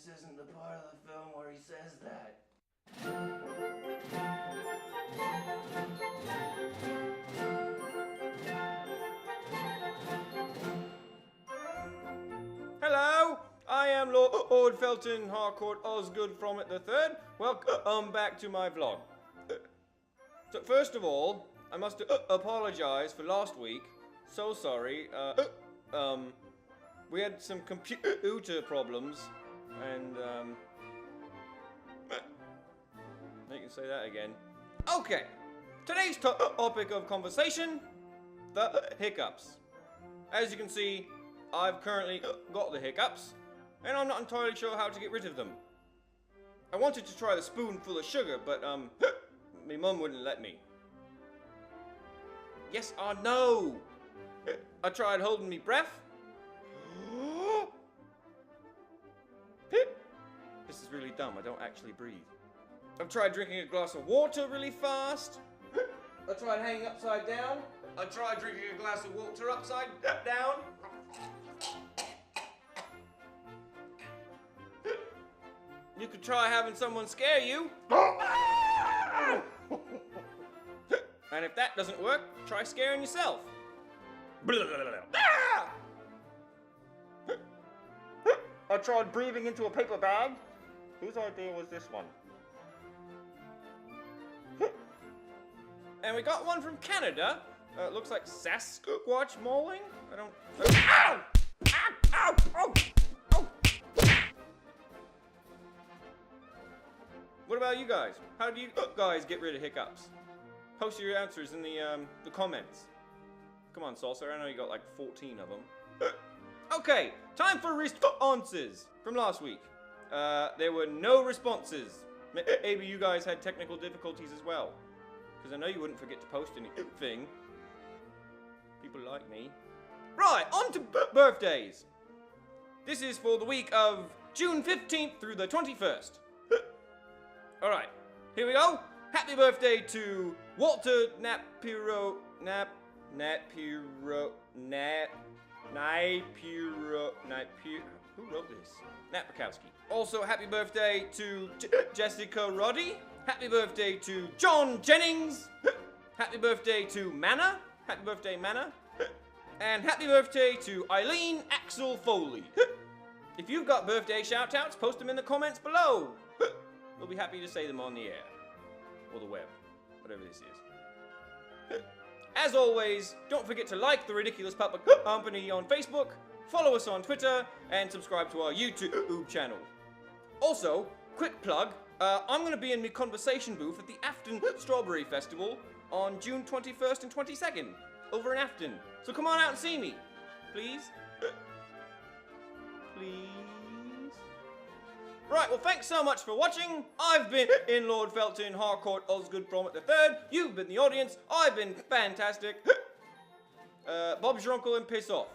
This isn't the part of the film where he says that. Hello, I am Lord Felton Harcourt Osgood from it the Third. Welcome back to my vlog. So first of all, I must apologize for last week. So sorry. We had some computer problems, and you can say that again. Okay, today's topic of conversation: the hiccups. As you can see, I've currently got the hiccups, and I'm not entirely sure how to get rid of them. I wanted to try the spoonful of sugar, but my mum wouldn't let me. Yes or no? I tried holding me breath. This is really dumb, I don't actually breathe. I've tried drinking a glass of water really fast. I tried hanging upside down. I tried drinking a glass of water upside down. You could try having someone scare you. And if that doesn't work, try scaring yourself. I tried breathing into a paper bag. Whose idea was this one? And we got one from Canada. Looks like Sasquatch mauling. I don't. Ow! Ow! Ow! Oh! Oh! What about you guys? How do you guys get rid of hiccups? Post your answers in the comments. Come on, Salsa. I know you got like 14 of them. Okay, time for responses from last week. There were no responses. Maybe you guys had technical difficulties as well. Because I know you wouldn't forget to post anything. People like me. Right, on to birthdays. This is for the week of June 15th through the 21st. Alright, here we go. Happy birthday to Walter Napiro. Who wrote this? Napierkowski. Also, happy birthday to Jessica Roddy. Happy birthday to John Jennings. Happy birthday to Manna. Happy birthday, Manna. And happy birthday to Eileen Axel Foley. If you've got birthday shout-outs, post them in the comments below. We'll be happy to say them on the air. Or the web. Whatever this is. As always, don't forget to like The Ridiculous Puppet Company on Facebook, follow us on Twitter, and subscribe to our YouTube channel. Also, quick plug, I'm going to be in my conversation booth at the Afton Strawberry Festival on June 21st and 22nd, over in Afton. So come on out and see me, please. Please. Right, well, thanks so much for watching. I've been in Lord Felton Harcourt Osgood from it the Third. You've been the audience. I've been fantastic. Bob's your uncle and piss off.